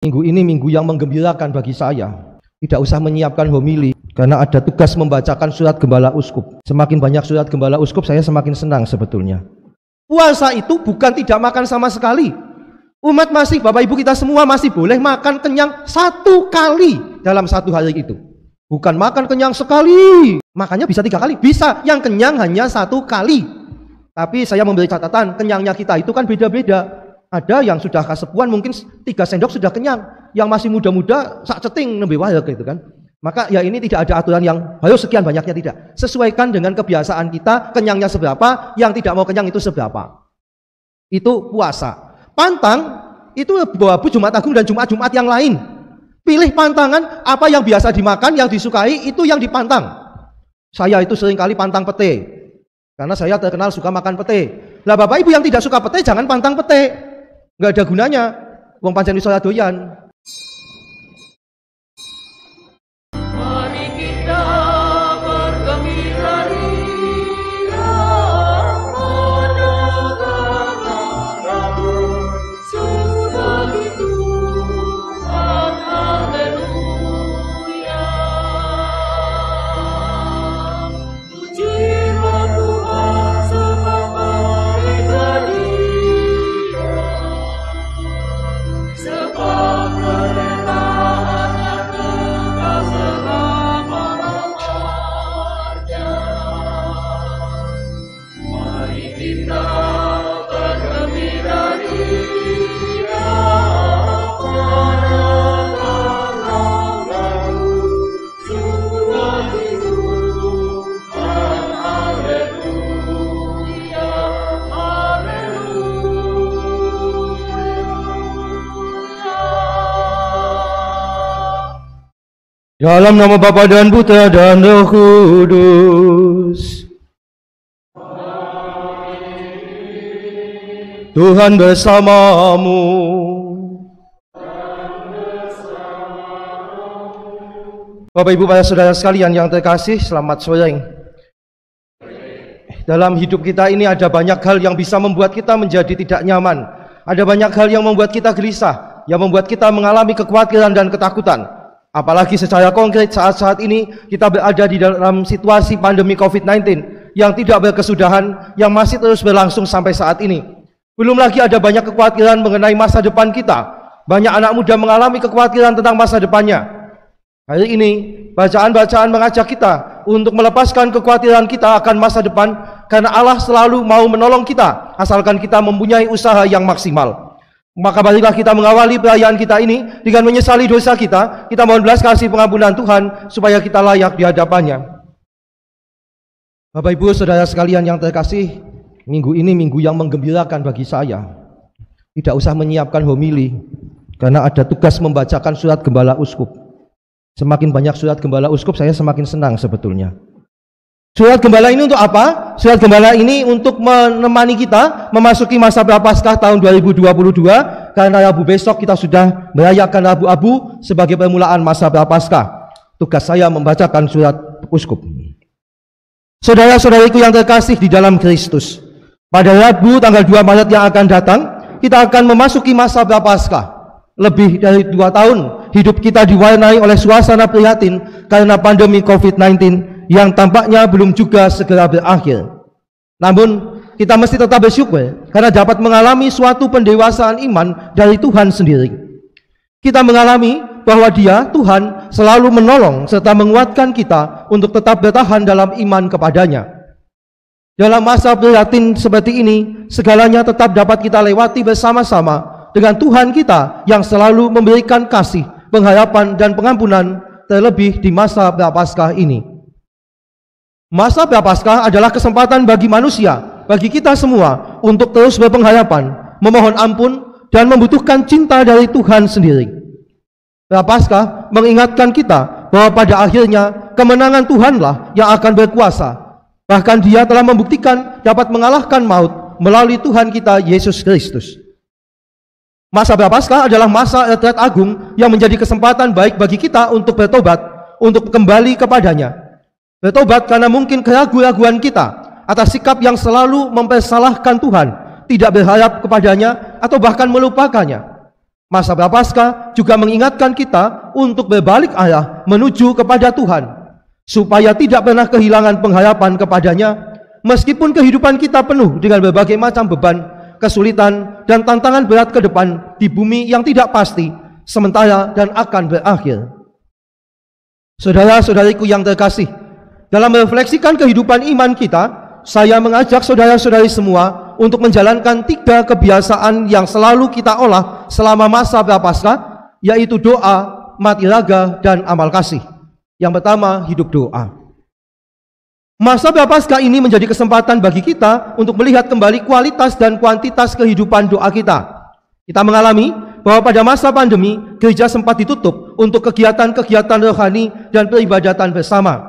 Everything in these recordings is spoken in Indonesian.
Minggu ini minggu yang menggembirakan bagi saya. Tidak usah menyiapkan homili karena ada tugas membacakan surat gembala uskup. Semakin banyak surat gembala uskup, saya semakin senang sebetulnya. Puasa itu bukan tidak makan sama sekali. Umat masih, Bapak Ibu kita semua masih boleh makan kenyang 1 kali dalam 1 hari itu. Bukan makan kenyang sekali, makannya bisa 3 kali, bisa. Yang kenyang hanya 1 kali. Tapi saya memberi catatan, kenyangnya kita itu kan beda-beda. Ada yang sudah kasepuan mungkin 3 sendok sudah kenyang. Yang masih muda-muda sak ceting nembe wae gitu kan. Maka ya ini tidak ada aturan yang ayo sekian banyaknya, tidak. Sesuaikan dengan kebiasaan kita, kenyangnya seberapa, yang tidak mau kenyang itu seberapa. Itu puasa. Pantang itu abu Jumat Agung dan Jumat-Jumat yang lain. Pilih pantangan apa yang biasa dimakan, yang disukai itu yang dipantang. Saya itu seringkali pantang pete. Karena saya terkenal suka makan pete. Lah Bapak Ibu yang tidak suka pete jangan pantang pete. Nggak ada gunanya. Wong pancen iso doyan. Mari kita bergembira ria pada kemenangan sudah itu haleluya. Pujilah Tuhan sebab baiklah Dia, sebab kerenaannya kekal selama-lamanya. Mari kita bergembira ria pada tanggal baru sudah hidupkan haleluya, haleluya. Dalam nama Bapa dan Putra dan Roh Kudus. Tuhan bersamamu. Bapak Ibu para saudara sekalian yang terkasih, selamat sore. Dalam hidup kita ini ada banyak hal yang bisa membuat kita menjadi tidak nyaman. Ada banyak hal yang membuat kita gelisah, yang membuat kita mengalami kekhawatiran dan ketakutan. Apalagi secara konkret saat-saat ini kita berada di dalam situasi pandemi COVID-19 yang tidak berkesudahan, yang masih terus berlangsung sampai saat ini. Belum lagi ada banyak kekhawatiran mengenai masa depan kita. Banyak anak muda mengalami kekhawatiran tentang masa depannya. Hari ini bacaan-bacaan mengajak kita untuk melepaskan kekhawatiran kita akan masa depan, karena Allah selalu mau menolong kita asalkan kita mempunyai usaha yang maksimal. Maka marilah kita mengawali perayaan kita ini dengan menyesali dosa kita. Kita mohon belas kasih pengampunan Tuhan supaya kita layak di hadapannya. Bapak Ibu saudara sekalian yang terkasih, minggu ini minggu yang menggembirakan bagi saya. Tidak usah menyiapkan homili karena ada tugas membacakan surat gembala uskup. Semakin banyak surat gembala uskup, saya semakin senang sebetulnya. Surat gembala ini untuk apa? Surat gembala ini untuk menemani kita memasuki masa Prapaskah tahun 2022, karena Rabu besok kita sudah merayakan Rabu Abu sebagai permulaan masa Prapaskah. Tugas saya membacakan surat uskup. Saudara-saudariku yang terkasih di dalam Kristus, pada Rabu tanggal 2 Maret yang akan datang, kita akan memasuki masa Prapaskah. Lebih dari 2 tahun hidup kita diwarnai oleh suasana prihatin karena pandemi COVID-19 yang tampaknya belum juga segera berakhir. Namun kita mesti tetap bersyukur karena dapat mengalami suatu pendewasaan iman dari Tuhan sendiri. Kita mengalami bahwa Dia, Tuhan, selalu menolong serta menguatkan kita untuk tetap bertahan dalam iman kepadanya. Dalam masa prihatin seperti ini, segalanya tetap dapat kita lewati bersama-sama dengan Tuhan kita yang selalu memberikan kasih, pengharapan dan pengampunan, terlebih di masa Prapaskah ini. Masa Prapaskah adalah kesempatan bagi manusia, bagi kita semua untuk terus berpengharapan, memohon ampun dan membutuhkan cinta dari Tuhan sendiri. Prapaskah mengingatkan kita bahwa pada akhirnya kemenangan Tuhanlah yang akan berkuasa. Bahkan Dia telah membuktikan dapat mengalahkan maut melalui Tuhan kita Yesus Kristus. Masa Prapaskah adalah masa retret agung yang menjadi kesempatan baik bagi kita untuk bertobat, untuk kembali kepadanya. Bertobat karena mungkin keraguan-raguan kita atas sikap yang selalu mempersalahkan Tuhan, tidak berharap kepadanya atau bahkan melupakannya. Masa Prapaskah juga mengingatkan kita untuk berbalik arah menuju kepada Tuhan, supaya tidak pernah kehilangan pengharapan kepadanya, meskipun kehidupan kita penuh dengan berbagai macam beban, kesulitan, dan tantangan berat ke depan di bumi yang tidak pasti, sementara dan akan berakhir. Saudara-saudariku yang terkasih, dalam merefleksikan kehidupan iman kita, saya mengajak saudara-saudari semua untuk menjalankan 3 kebiasaan yang selalu kita olah selama masa Prapaskah, yaitu doa, mati raga, dan amal kasih. Yang pertama, hidup doa. Masa Prapaskah ini menjadi kesempatan bagi kita untuk melihat kembali kualitas dan kuantitas kehidupan doa kita. Kita mengalami bahwa pada masa pandemi, gereja sempat ditutup untuk kegiatan-kegiatan rohani dan peribadatan bersama.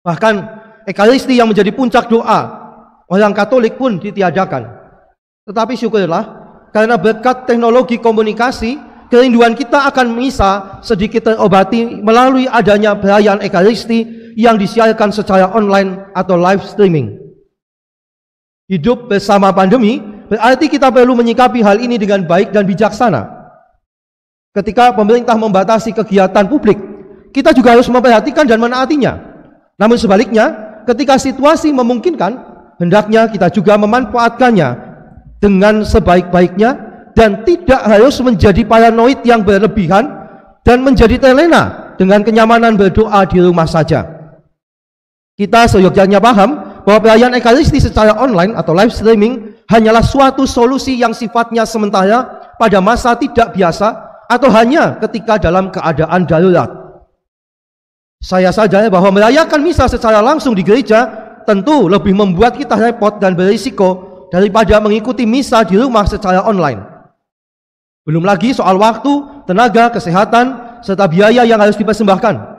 Bahkan, Ekaristi yang menjadi puncak doa orang Katolik pun ditiadakan. Tetapi syukurlah, karena berkat teknologi komunikasi, kerinduan kita akan misa sedikit terobati melalui adanya perayaan Ekaristi yang disiarkan secara online atau live streaming. Hidup bersama pandemi berarti kita perlu menyikapi hal ini dengan baik dan bijaksana. Ketika pemerintah membatasi kegiatan publik, kita juga harus memperhatikan dan menaatinya. Namun sebaliknya, ketika situasi memungkinkan, hendaknya kita juga memanfaatkannya dengan sebaik-baiknya dan tidak harus menjadi paranoid yang berlebihan dan menjadi terlena dengan kenyamanan berdoa di rumah saja. Kita seyogyanya paham bahwa perayaan Ekaristi secara online atau live streaming hanyalah suatu solusi yang sifatnya sementara pada masa tidak biasa atau hanya ketika dalam keadaan darurat. Saya sadar bahwa merayakan misa secara langsung di gereja tentu lebih membuat kita repot dan berisiko daripada mengikuti misa di rumah secara online. Belum lagi soal waktu, tenaga, kesehatan, serta biaya yang harus dipersembahkan.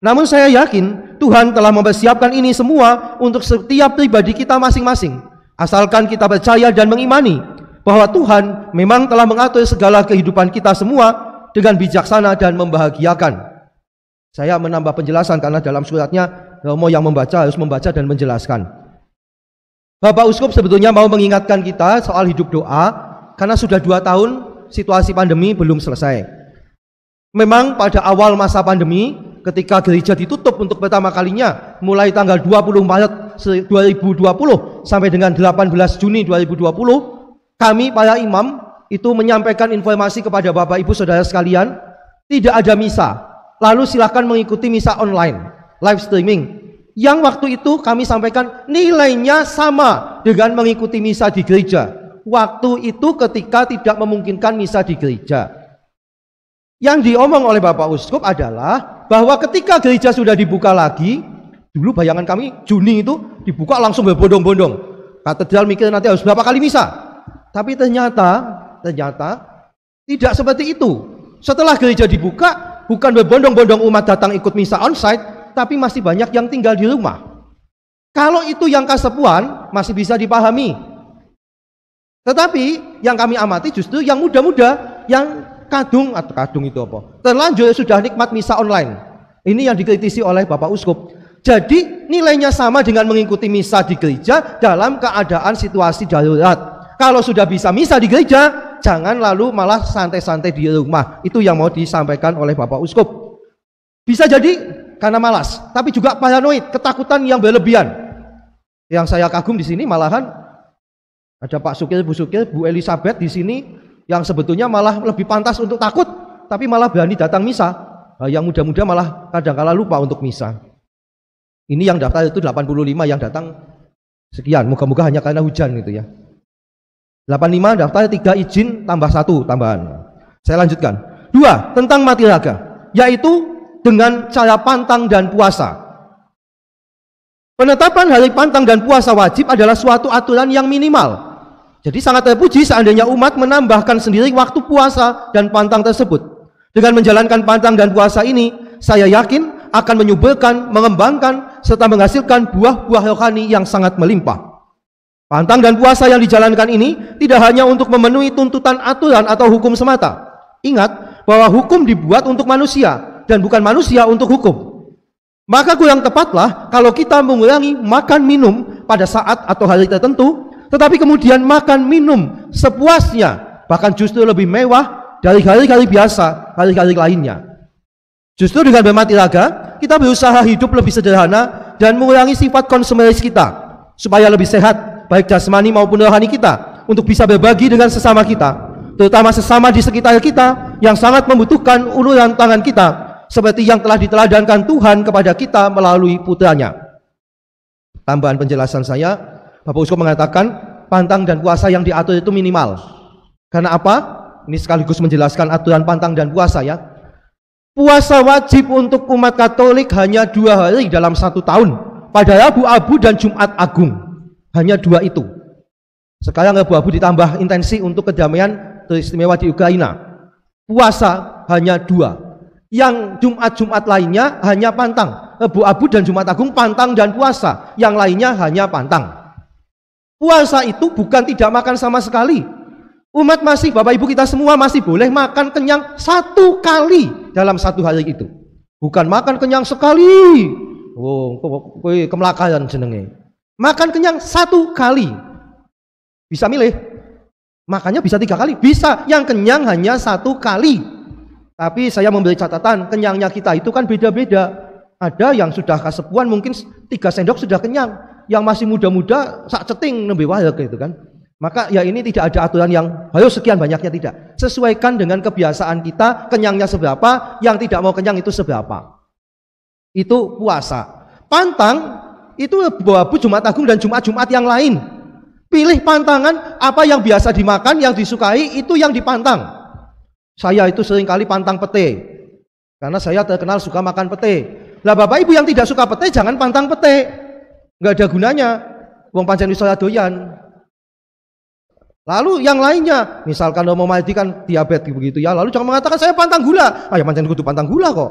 Namun saya yakin Tuhan telah mempersiapkan ini semua untuk setiap pribadi kita masing-masing, asalkan kita percaya dan mengimani bahwa Tuhan memang telah mengatur segala kehidupan kita semua dengan bijaksana dan membahagiakan. Saya menambah penjelasan karena dalam suratnya Romo yang membaca harus membaca dan menjelaskan. Bapak Uskup sebetulnya mau mengingatkan kita soal hidup doa karena sudah 2 tahun situasi pandemi belum selesai. Memang pada awal masa pandemi, ketika gereja ditutup untuk pertama kalinya mulai tanggal 20 Maret 2020 sampai dengan 18 Juni 2020, kami para imam itu menyampaikan informasi kepada Bapak Ibu Saudara sekalian, tidak ada misa. Lalu silakan mengikuti misa online, live streaming, yang waktu itu kami sampaikan nilainya sama dengan mengikuti misa di gereja. Waktu itu ketika tidak memungkinkan misa di gereja. Yang diomong oleh Bapak Uskup adalah bahwa ketika gereja sudah dibuka lagi, dulu bayangan kami Juni itu dibuka langsung berbondong-bondong. Katedral mikir nanti harus berapa kali misa. Tapi ternyata tidak seperti itu. Setelah gereja dibuka, bukan berbondong-bondong umat datang ikut misa onsite, tapi masih banyak yang tinggal di rumah. Kalau itu yang kasepuan masih bisa dipahami. Tetapi yang kami amati justru yang muda-muda, yang kadung itu apa? Terlanjur sudah nikmat misa online. Ini yang dikritisi oleh Bapak Uskup. Jadi nilainya sama dengan mengikuti misa di gereja dalam keadaan situasi darurat. Kalau sudah bisa misa di gereja, jangan lalu malah santai-santai di rumah. Itu yang mau disampaikan oleh Bapak Uskup. Bisa jadi karena malas, tapi juga paranoid, ketakutan yang berlebihan. Yang saya kagum di sini malahan ada Pak Sukir, Bu Sukir, Bu Elizabeth di sini yang sebetulnya malah lebih pantas untuk takut, tapi malah berani datang misa. Yang muda-muda malah kadang-kala lupa untuk misa. Ini yang daftar itu 85, yang datang sekian. Moga-moga hanya karena hujan gitu ya. 85 daftar, 3 izin tambah 1 tambahan. Saya lanjutkan. 2, tentang mati raga, yaitu dengan cara pantang dan puasa. Penetapan hari pantang dan puasa wajib adalah suatu aturan yang minimal. Jadi sangat terpuji seandainya umat menambahkan sendiri waktu puasa dan pantang tersebut. Dengan menjalankan pantang dan puasa ini, saya yakin akan menyuburkan, mengembangkan, serta menghasilkan buah-buah rohani yang sangat melimpah. Pantang dan puasa yang dijalankan ini tidak hanya untuk memenuhi tuntutan aturan atau hukum semata. Ingat bahwa hukum dibuat untuk manusia dan bukan manusia untuk hukum. Maka kurang tepatlah kalau kita mengurangi makan minum pada saat atau hari tertentu, tetapi kemudian makan minum sepuasnya, bahkan justru lebih mewah dari hari-hari biasa, hari-hari lainnya. Justru dengan bermati raga, kita berusaha hidup lebih sederhana dan mengurangi sifat konsumeris kita, supaya lebih sehat, baik jasmani maupun rohani kita, untuk bisa berbagi dengan sesama kita, terutama sesama di sekitar kita yang sangat membutuhkan uluran tangan kita, seperti yang telah diteladankan Tuhan kepada kita melalui putranya. Tambahan penjelasan saya, Bapak Uskup mengatakan pantang dan puasa yang diatur itu minimal. Karena apa? Ini sekaligus menjelaskan aturan pantang dan puasa ya. Puasa wajib untuk umat Katolik hanya 2 hari dalam 1 tahun, pada Rabu Abu dan Jumat Agung. Hanya 2 itu. Sekarang Rabu Abu ditambah intensi untuk kedamaian teristimewa di Ukraina. Puasa hanya 2. Yang Jumat-Jumat lainnya hanya pantang. Rabu Abu dan Jumat Agung pantang dan puasa. Yang lainnya hanya pantang. Puasa itu bukan tidak makan sama sekali. Umat masih, Bapak Ibu kita semua masih boleh makan kenyang 1 kali dalam 1 hari itu. Bukan makan kenyang sekali. Oh, kemelakaran jenenge. Makan kenyang 1 kali. Bisa milih. Makannya bisa 3 kali. Bisa. Yang kenyang hanya 1 kali. Tapi saya memberi catatan, kenyangnya kita itu kan beda-beda. Ada yang sudah kasepuan mungkin 3 sendok sudah kenyang. Yang masih muda-muda sak ceting nembe wae gitu kan. Maka ya ini tidak ada aturan yang harus sekian banyaknya, tidak. Sesuaikan dengan kebiasaan kita, kenyangnya seberapa, yang tidak mau kenyang itu seberapa. Itu puasa. Pantang itu Rabu Abu, Jumat Agung dan Jumat-Jumat yang lain. Pilih pantangan, apa yang biasa dimakan, yang disukai itu yang dipantang. Saya itu seringkali pantang pete, karena saya terkenal suka makan pete. Lah Bapak Ibu yang tidak suka pete jangan pantang pete, nggak ada gunanya. Wong pancen wis ora doyan. Lalu yang lainnya, misalkan mau mati kan diabetes begitu ya, lalu jangan mengatakan saya pantang gula. Ah ya pancen kudu pantang gula kok.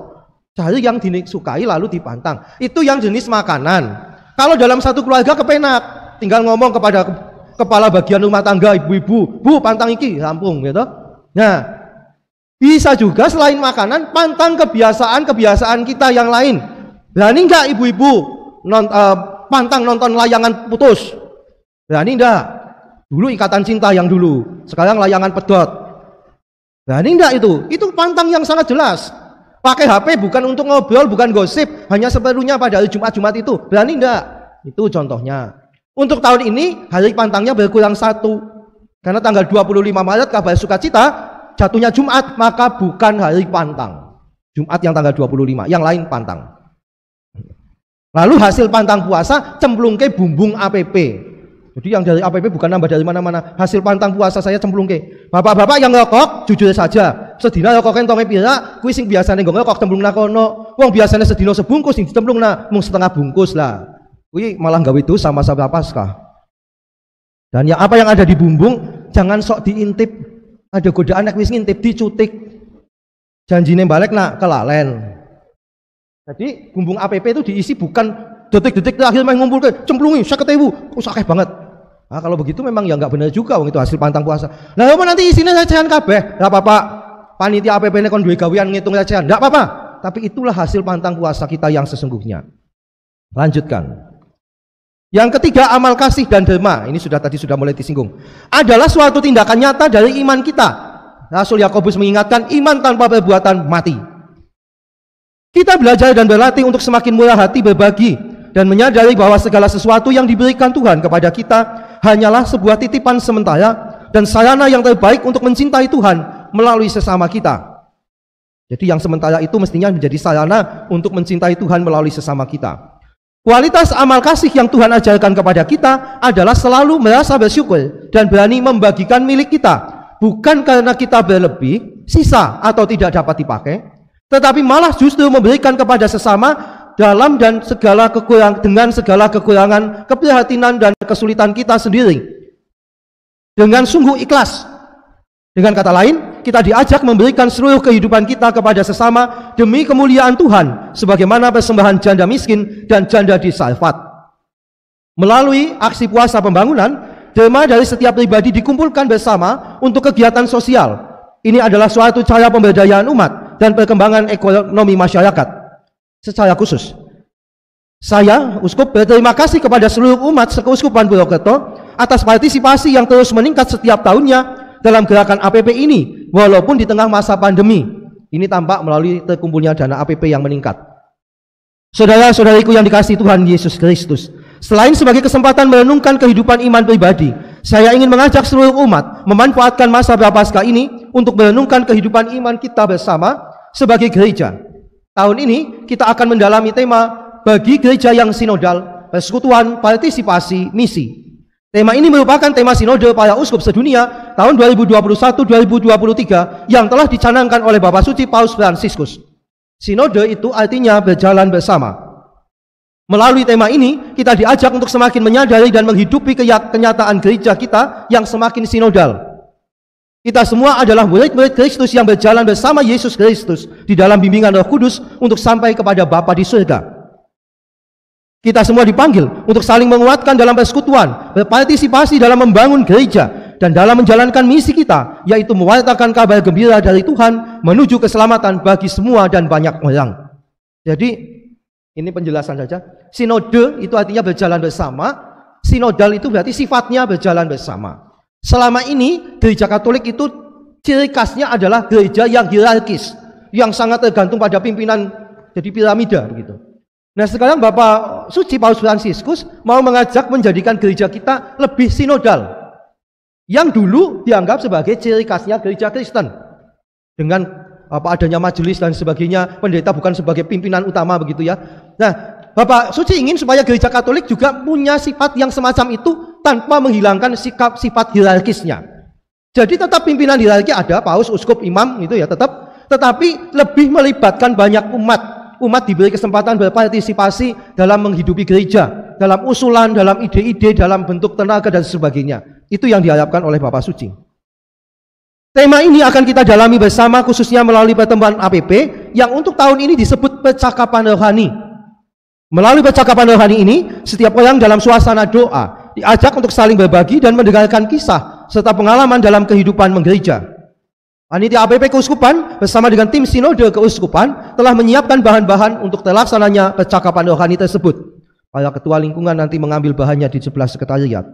Cari yang disukai lalu dipantang. Itu yang jenis makanan. Kalau dalam satu keluarga kepenak, tinggal ngomong kepada kepala bagian rumah tangga, ibu-ibu, Bu pantang iki, rampung gitu. Nah, bisa juga selain makanan, pantang kebiasaan kita yang lain. Berani enggak ibu-ibu pantang nonton layangan putus? Berani enggak? Dulu Ikatan Cinta yang dulu, sekarang layangan pedot. Berani enggak itu? Itu pantang yang sangat jelas. Pakai HP bukan untuk ngobrol, bukan gosip, hanya seperlunya pada hari Jumat-Jumat itu. Berani enggak? Itu contohnya. Untuk tahun ini, hari pantangnya berkurang 1. Karena tanggal 25 Maret kabar sukacita, jatuhnya Jumat, maka bukan hari pantang. Jumat yang tanggal 25, yang lain pantang. Lalu hasil pantang puasa cemplung ke bumbung APP. Jadi yang dari APP bukan nambah dari mana-mana. Hasil pantang puasa saya cemplung ke. Bapak-bapak yang ngerokok jujur saja. Sedina rokok entonge pira, kuwi sing biasane nggo ngerokok cemplungna kono. Wong biasane sedina sebungkus sing dicemplungna mung setengah bungkus lah. Kuwi malah gawe itu sama-sama Paskah. Dan yang apa yang ada di bumbung jangan sok diintip. Ada godaan nek wis ngintip dicutik. Janjine balik nak kelalen. Jadi bumbung APP itu diisi bukan detik-detik terakhir main ngumpul ke cemplungi 50.000. Sakeh banget. Nah, kalau begitu memang ya nggak benar juga wong itu hasil pantang puasa. Lah apa nanti isinya recehan kabeh? Enggak apa-apa. Panitia APP-ne kon duwe gawean ngitung recehan. Enggak apa-apa. Tapi itulah hasil pantang puasa kita yang sesungguhnya. Lanjutkan. Yang ketiga, amal kasih dan derma. Ini tadi sudah mulai disinggung. Adalah suatu tindakan nyata dari iman kita. Rasul Yakobus mengingatkan iman tanpa perbuatan mati. Kita belajar dan berlatih untuk semakin murah hati berbagi dan menyadari bahwa segala sesuatu yang diberikan Tuhan kepada kita hanyalah sebuah titipan sementara dan sarana yang terbaik untuk mencintai Tuhan melalui sesama kita. Jadi yang sementara itu mestinya menjadi sarana untuk mencintai Tuhan melalui sesama kita. Kualitas amal kasih yang Tuhan ajarkan kepada kita adalah selalu merasa bersyukur dan berani membagikan milik kita, bukan karena kita berlebih, sisa atau tidak dapat dipakai, tetapi malah justru memberikan kepada sesama dalam dan dengan segala kekurangan, keprihatinan dan kesulitan kita sendiri. Dengan sungguh ikhlas. Dengan kata lain, kita diajak memberikan seluruh kehidupan kita kepada sesama demi kemuliaan Tuhan, sebagaimana persembahan janda miskin dan janda di Sarfat. Melalui aksi puasa pembangunan, derma dari setiap pribadi dikumpulkan bersama untuk kegiatan sosial. Ini adalah suatu cara pemberdayaan umat dan perkembangan ekonomi masyarakat. Secara khusus, saya, Uskup, berterima kasih kepada seluruh umat Sekeuskupan Purwokerto atas partisipasi yang terus meningkat setiap tahunnya dalam gerakan APP ini walaupun di tengah masa pandemi. Ini tampak melalui terkumpulnya dana APP yang meningkat. Saudara-saudariku yang dikasihi Tuhan Yesus Kristus, selain sebagai kesempatan merenungkan kehidupan iman pribadi, saya ingin mengajak seluruh umat memanfaatkan masa Prapaskah ini untuk merenungkan kehidupan iman kita bersama sebagai gereja. Tahun ini kita akan mendalami tema bagi gereja yang sinodal, persekutuan, partisipasi, misi. Tema ini merupakan tema sinode para uskup sedunia tahun 2021-2023 yang telah dicanangkan oleh Bapak Suci Paus Fransiskus. Sinode itu artinya berjalan bersama. Melalui tema ini, kita diajak untuk semakin menyadari dan menghidupi kenyataan gereja kita yang semakin sinodal. Kita semua adalah murid-murid Kristus yang berjalan bersama Yesus Kristus di dalam bimbingan Roh Kudus untuk sampai kepada Bapa di surga. Kita semua dipanggil untuk saling menguatkan dalam persekutuan, berpartisipasi dalam membangun gereja, dan dalam menjalankan misi kita, yaitu mewartakan kabar gembira dari Tuhan menuju keselamatan bagi semua dan banyak orang. Jadi, ini penjelasan saja. Sinode itu artinya berjalan bersama. Sinodal itu berarti sifatnya berjalan bersama. Selama ini, gereja Katolik itu ciri khasnya adalah gereja yang hierarkis, yang sangat tergantung pada pimpinan, jadi piramida begitu. Nah, sekarang Bapak Suci Paus Fransiskus mau mengajak menjadikan gereja kita lebih sinodal, yang dulu dianggap sebagai ciri khasnya gereja Kristen, dengan adanya majelis dan sebagainya, pendeta bukan sebagai pimpinan utama begitu ya. Nah, Bapak Suci ingin supaya gereja Katolik juga punya sifat yang semacam itu tanpa menghilangkan sifat hierarkisnya. Jadi tetap pimpinan hierarki ada, paus, uskup, imam itu ya tetap, tetapi lebih melibatkan banyak umat. Umat diberi kesempatan berpartisipasi dalam menghidupi gereja, dalam usulan, dalam ide-ide, dalam bentuk tenaga dan sebagainya. Itu yang diharapkan oleh Bapak Suci. Tema ini akan kita dalami bersama khususnya melalui pertemuan APP yang untuk tahun ini disebut percakapan rohani. Melalui percakapan rohani ini, setiap orang dalam suasana doa diajak untuk saling berbagi dan mendengarkan kisah serta pengalaman dalam kehidupan menggereja. Panitia APP Keuskupan bersama dengan tim Sinode Keuskupan telah menyiapkan bahan-bahan untuk terlaksananya percakapan rohani tersebut. Para ketua lingkungan nanti mengambil bahannya di sebelah sekretariat.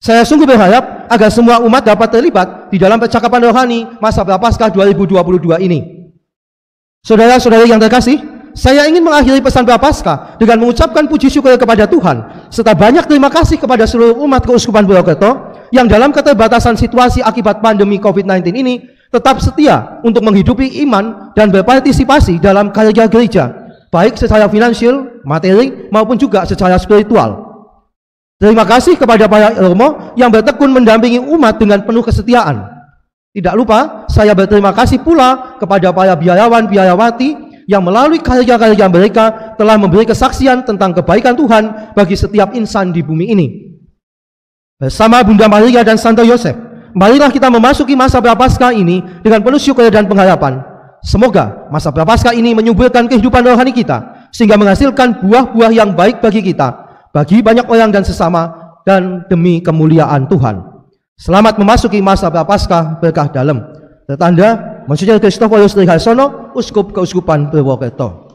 Saya sungguh berharap agar semua umat dapat terlibat di dalam percakapan rohani masa Prapaskah 2022 ini. Saudara-saudari yang terkasih, saya ingin mengakhiri pesan Prapaskah dengan mengucapkan puji syukur kepada Tuhan serta banyak terima kasih kepada seluruh umat Keuskupan Purwokerto yang dalam keterbatasan situasi akibat pandemi COVID-19 ini tetap setia untuk menghidupi iman dan berpartisipasi dalam karya gereja, baik secara finansial, materi, maupun juga secara spiritual. Terima kasih kepada para romo yang bertekun mendampingi umat dengan penuh kesetiaan. Tidak lupa, saya berterima kasih pula kepada para biarawan-biarawati yang melalui karya-karya mereka telah memberi kesaksian tentang kebaikan Tuhan bagi setiap insan di bumi ini. Bersama Bunda Maria dan Santo Yosef, marilah kita memasuki masa Prapaskah ini dengan penuh syukur dan pengharapan. Semoga masa Prapaskah ini menyuburkan kehidupan rohani kita, sehingga menghasilkan buah-buah yang baik bagi kita, bagi banyak orang dan sesama, dan demi kemuliaan Tuhan. Selamat memasuki masa Prapaskah berkah dalam. Tertanda Monsinyur Kristoforus Triharsono, Uskup Keuskupan Purwokerto.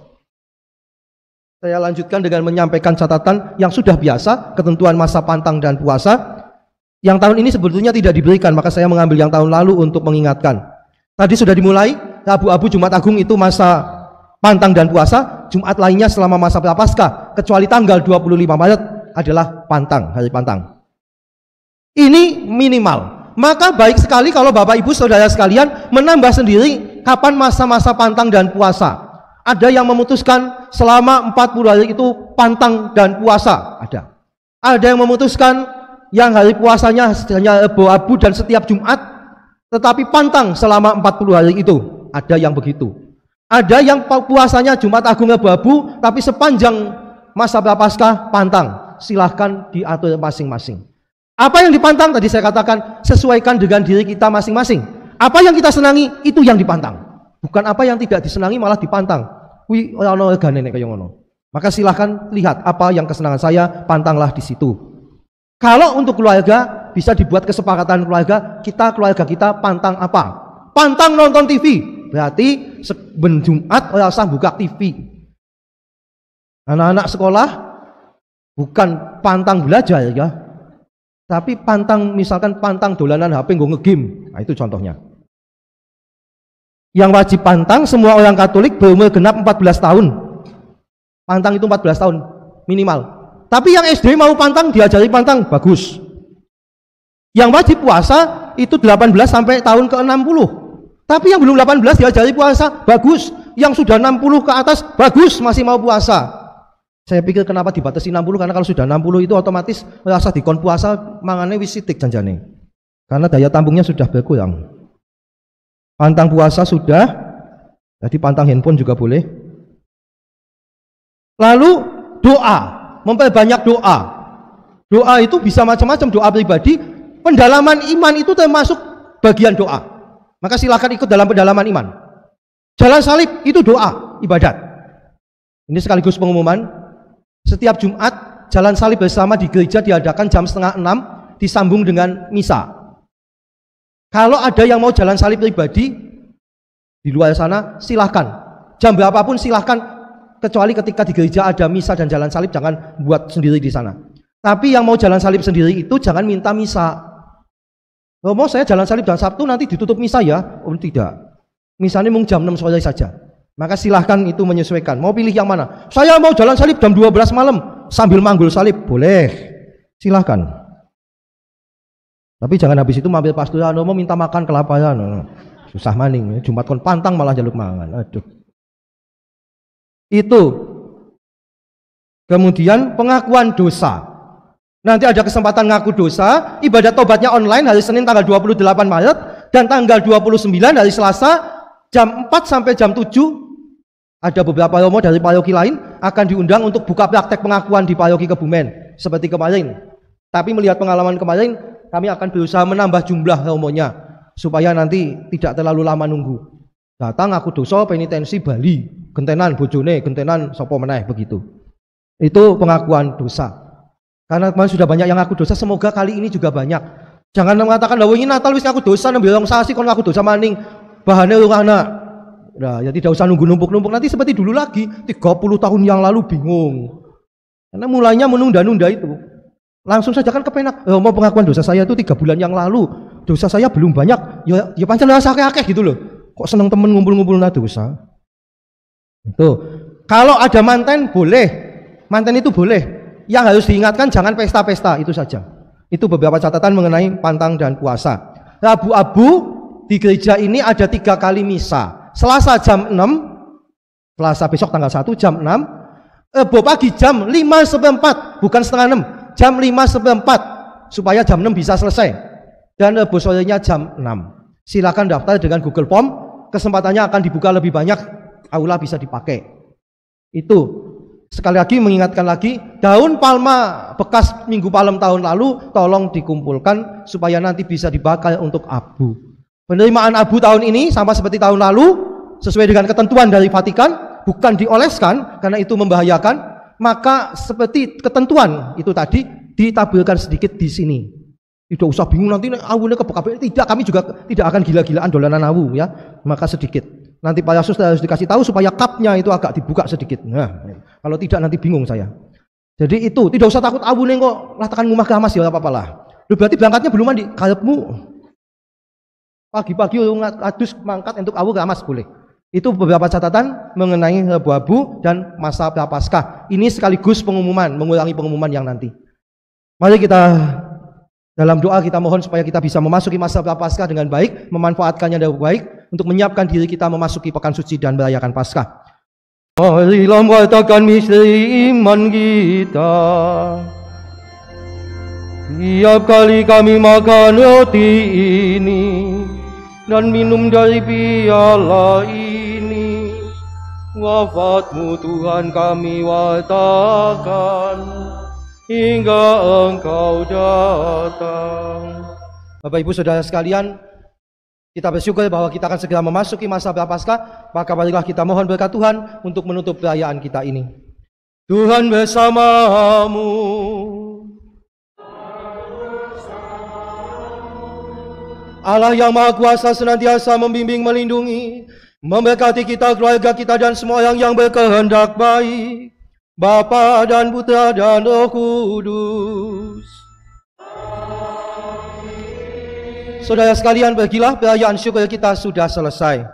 Saya lanjutkan dengan menyampaikan catatan yang sudah biasa, ketentuan masa pantang dan puasa. Yang tahun ini sebetulnya tidak diberikan, maka saya mengambil yang tahun lalu untuk mengingatkan. Tadi sudah dimulai, Rabu-Abu Jumat Agung itu masa pantang dan puasa, Jumat lainnya selama masa Prapaskah, kecuali tanggal 25 Maret adalah pantang, hari pantang. Ini minimal. Maka baik sekali kalau Bapak Ibu Saudara sekalian menambah sendiri kapan masa-masa pantang dan puasa. Ada yang memutuskan selama 40 hari itu pantang dan puasa, ada. Ada yang memutuskan yang hari puasanya hanya abu-abu dan setiap Jumat, tetapi pantang selama 40 hari itu. Ada yang begitu. Ada yang puasanya Jumat Agung abu-abu, tapi sepanjang masa Prapaskah pantang. Silahkan diatur masing-masing. Apa yang dipantang tadi saya katakan sesuaikan dengan diri kita masing-masing. Apa yang kita senangi itu yang dipantang. Bukan apa yang tidak disenangi malah dipantang. Kuwi ora ono regane nek kaya ngono. Maka silahkan lihat apa yang kesenangan saya, pantanglah di situ. Kalau untuk keluarga bisa dibuat kesepakatan keluarga kita pantang apa? Pantang nonton TV. Berarti ben Jumat ora usah buka TV. Anak-anak sekolah bukan pantang belajar ya. Tapi pantang misalkan pantang dolanan HP nggo ngegame. Nah, itu contohnya. Yang wajib pantang semua orang Katolik berumur genap 14 tahun. Pantang itu 14 tahun minimal. Tapi yang SD mau pantang, diajari pantang, bagus. Yang wajib puasa itu 18 sampai tahun ke-60. Tapi yang belum 18 diajari puasa, bagus. Yang sudah 60 ke atas, bagus, masih mau puasa. Saya pikir kenapa dibatasi 60, karena kalau sudah 60 itu otomatis rasa dikon puasa mangane wis sithik janjane. Karena daya tampungnya sudah berkurang. Pantang puasa sudah, jadi pantang handphone juga boleh. Lalu doa, memperbanyak doa. Doa itu bisa macam-macam, doa pribadi. Pendalaman iman itu termasuk bagian doa. Maka silakan ikut dalam pendalaman iman. Jalan salib itu doa, ibadat. Ini sekaligus pengumuman. Setiap Jumat jalan salib bersama di gereja diadakan jam 5:30, disambung dengan misa. Kalau ada yang mau jalan salib pribadi di luar sana, silahkan. Jam berapapun silahkan, kecuali ketika di gereja ada misa dan jalan salib, jangan buat sendiri di sana. Tapi yang mau jalan salib sendiri itu jangan minta misa. Oh, mau saya jalan salib dan Sabtu nanti ditutup misa ya? Oh, tidak. Misanya mung jam 6 sore saja. Maka silahkan itu menyesuaikan. Mau pilih yang mana? Saya mau jalan salib jam 12 malam sambil manggul salib, boleh. Silahkan. Tapi jangan habis itu mampir pastoran, mau minta makan kelaparan. Susah maning. Jumat kon pantang malah jaluk mangan. Aduh. Itu. Kemudian pengakuan dosa. Nanti ada kesempatan ngaku dosa. Ibadat tobatnya online hari Senin tanggal 28 Maret dan tanggal 29 hari Selasa jam 4 sampai jam 7. Ada beberapa romo dari paroki lain akan diundang untuk buka praktek pengakuan di paroki Kebumen seperti kemarin. Tapi melihat pengalaman kemarin, kami akan berusaha menambah jumlah romonya supaya nanti tidak terlalu lama nunggu. Datang aku dosa penitensi Bali, gentenan bojone, gentenan sapa meneh begitu. Itu pengakuan dosa. Karena kemarin sudah banyak yang ngaku dosa, semoga kali ini juga banyak. Jangan mengatakan bahwa ini Natal wis ngaku dosa, nembe wong sasi kon ngaku dosa maning. Bahane lu anak. Nah, ya tidak usah nunggu numpuk-numpuk, nanti seperti dulu lagi 30 tahun yang lalu bingung. Karena mulainya menunda-nunda itu. Langsung saja kan kepenak. Mau pengakuan dosa saya itu 3 bulan yang lalu. Dosa saya belum banyak. Ya pancen rasa akeh gitu loh. Kok seneng temen ngumpul-ngumpul dosa. Itu. Kalau ada manten boleh. Manten itu boleh. Yang harus diingatkan jangan pesta-pesta, itu saja. Itu beberapa catatan mengenai pantang dan puasa. Rabu-abu di gereja ini ada 3 kali misa. Selasa jam 6, Selasa besok tanggal 1 jam 6, Rebo pagi jam 5:04, bukan setengah 6, jam 5:04, supaya jam 6 bisa selesai. Dan Rebo sorenya jam 6. Silakan daftar dengan Google Form, kesempatannya akan dibuka lebih banyak, aula bisa dipakai. Itu, sekali lagi mengingatkan lagi, daun palma bekas Minggu Palem tahun lalu, tolong dikumpulkan, supaya nanti bisa dibakar untuk abu. Penerimaan abu tahun ini sama seperti tahun lalu sesuai dengan ketentuan dari Vatikan, bukan dioleskan karena itu membahayakan, maka seperti ketentuan itu tadi ditaburkan sedikit di sini. Tidak usah bingung nanti awunya kebekap. Tidak, kami juga tidak akan gila-gilaan dolanan awu ya, maka sedikit. Nanti para suster harus dikasih tahu supaya kapnya itu agak dibuka sedikit. Nah, kalau tidak nanti bingung saya. Jadi itu tidak usah takut awunya kok latakan ngumah gamas ya apa-apa lah. Lu berarti berangkatnya belum mandi, karepmu. Pagi-pagi adus mangkat untuk awu gamas boleh. Itu beberapa catatan mengenai Rabu-abu dan masa Prapaskah. Ini sekaligus pengumuman, mengulangi pengumuman yang nanti. Mari kita dalam doa kita mohon supaya kita bisa memasuki masa Prapaskah dengan baik, memanfaatkannya dengan baik untuk menyiapkan diri kita memasuki pekan suci dan merayakan Paskah. Marilah mengatakan misteri iman kita. Tiap kali kami makan roti ini dan minum dari piala ini, wafat-Mu Tuhan kami wartakan hingga Engkau datang. Bapak Ibu Saudara sekalian, kita bersyukur bahwa kita akan segera memasuki masa Prapaskah, maka marilah kita mohon berkat Tuhan untuk menutup perayaan kita ini. Tuhan bersamamu. Allah yang Maha Kuasa senantiasa membimbing, melindungi, memberkati kita, keluarga kita, dan semua orang yang berkehendak baik. Bapa dan Putra dan Roh Kudus. Saudara sekalian, pergilah, perayaan syukur kita sudah selesai.